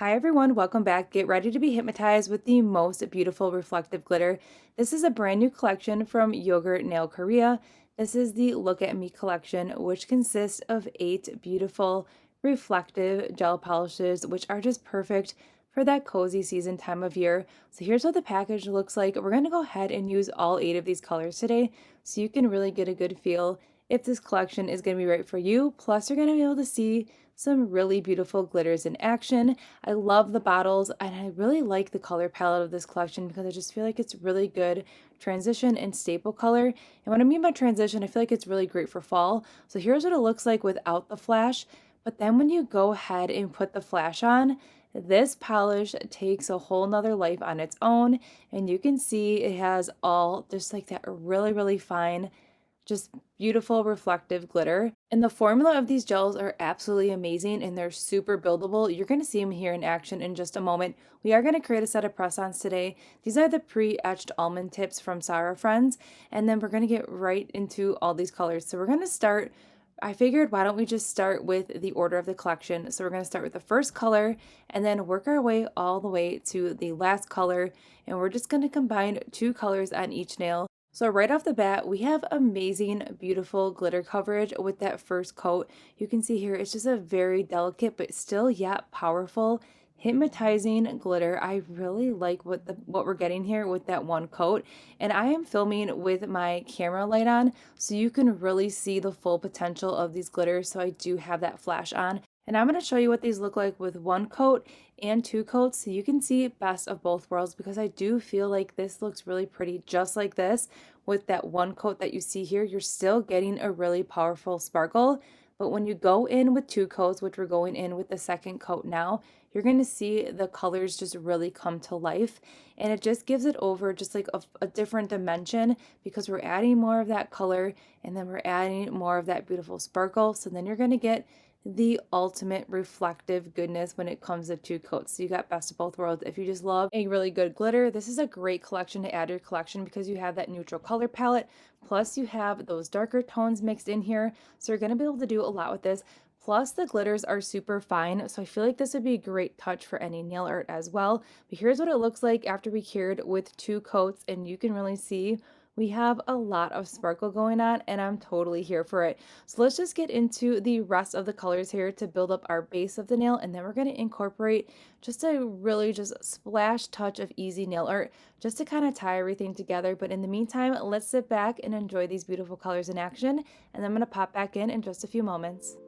Hi everyone, welcome back. Get ready to be hypnotized with the most beautiful reflective glitter. This is a brand new collection from Yogurt Nail Korea. This is the Look at Me collection, which consists of 8 beautiful reflective gel polishes, which are just perfect for that cozy season time of year. So here's what the package looks like. We're going to go ahead and use all 8 of these colors today so you can really get a good feel if this collection is going to be right for you. Plus, you're going to be able to see some really beautiful glitters in action. I love the bottles and I really like the color palette of this collection because I just feel like it's really good transition and staple color. And what I mean by transition, I feel like it's really great for fall. So here's what it looks like without the flash. But then when you go ahead and put the flash on, this polish takes a whole nother life on its own. And you can see it has all just like that really fine, just beautiful reflective glitter. And the formula of these gels are absolutely amazing and they're super buildable. You're going to see them here in action in just a moment. We are going to create a set of press-ons today. These are the pre-etched almond tips from SARA friends. And then we're going to get right into all these colors. So we're going to start, I figured why don't we just start with the order of the collection. So we're going to start with the first color and then work our way all the way to the last color. And we're just going to combine 2 colors on each nail. So right off the bat, we have amazing, beautiful glitter coverage with that first coat. You can see here, it's just a very delicate, but still yet powerful, hypnotizing glitter. I really like what we're getting here with that one coat. And I am filming with my camera light on, so you can really see the full potential of these glitters. So I do have that flash on. And I'm going to show you what these look like with 1 coat and 2 coats so you can see best of both worlds, because I do feel like this looks really pretty just like this. With that 1 coat that you see here, you're still getting a really powerful sparkle. But when you go in with 2 coats, which we're going in with the second coat now, you're going to see the colors just really come to life. And it just gives it over just like a different dimension, because we're adding more of that color and then we're adding more of that beautiful sparkle. So then you're going to get the ultimate reflective goodness when it comes to 2 coats. So you got best of both worlds. If you just love a really good glitter, this is a great collection to add to your collection because you have that neutral color palette, plus you have those darker tones mixed in here. So you're going to be able to do a lot with this. Plus the glitters are super fine, so I feel like this would be a great touch for any nail art as well. But here's what it looks like after we cured with 2 coats, and you can really see we have a lot of sparkle going on and I'm totally here for it. So let's just get into the rest of the colors here to build up our base of the nail, and then we're going to incorporate just a really just splash touch of easy nail art just to kind of tie everything together. But in the meantime, let's sit back and enjoy these beautiful colors in action, and I'm going to pop back in just a few moments.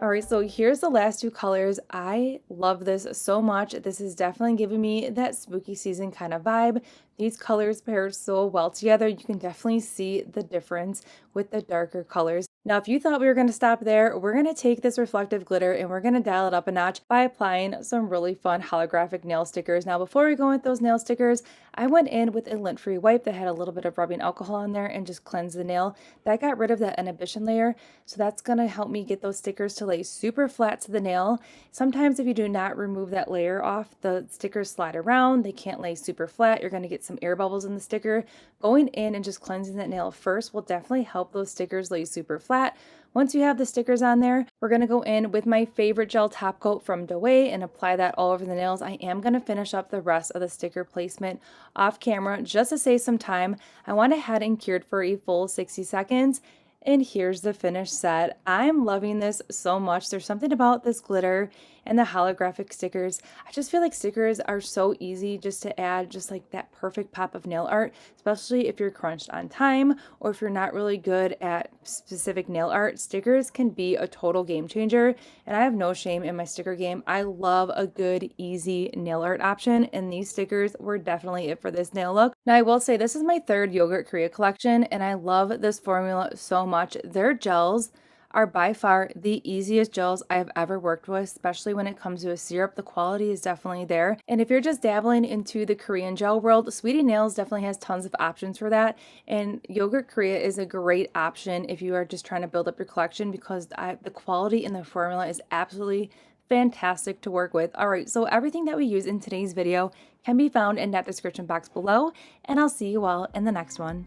All right, so here's the last two colors. I love this so much. This is definitely giving me that spooky season kind of vibe. These colors pair so well together. You can definitely see the difference with the darker colors. Now, if you thought we were going to stop there, we're going to take this reflective glitter and we're going to dial it up a notch by applying some really fun holographic nail stickers. Now, before we go with those nail stickers, I went in with a lint-free wipe that had a little bit of rubbing alcohol in there and just cleansed the nail. That got rid of that inhibition layer, so that's going to help me get those stickers to lay super flat to the nail. Sometimes if you do not remove that layer off, the stickers slide around, they can't lay super flat, you're going to get some air bubbles in the sticker. Going in and just cleansing that nail first will definitely help those stickers lay super flat. Once you have the stickers on there, we're going to go in with my favorite gel top coat from Dewey and apply that all over the nails. I am going to finish up the rest of the sticker placement off camera just to save some time. I went ahead and cured for a full 60 seconds. And here's the finished set. I'm loving this so much. There's something about this glitter and the holographic stickers. I just feel like stickers are so easy just to add just like that perfect pop of nail art, especially if you're crunched on time or if you're not really good at specific nail art. Stickers can be a total game changer, and I have no shame in my sticker game. I love a good, easy nail art option, and these stickers were definitely it for this nail look. Now, I will say this is my third Yogurt Korea collection, and I love this formula so much. Their gels are by far the easiest gels I have ever worked with, especially when it comes to a syrup. The quality is definitely there. And if you're just dabbling into the Korean gel world, Sweetie Nails definitely has tons of options for that. And Yogurt Korea is a great option if you are just trying to build up your collection, because the quality in the formula is absolutely fantastic to work with. All right, so everything that we use in today's video can be found in that description box below, and I'll see you all in the next one.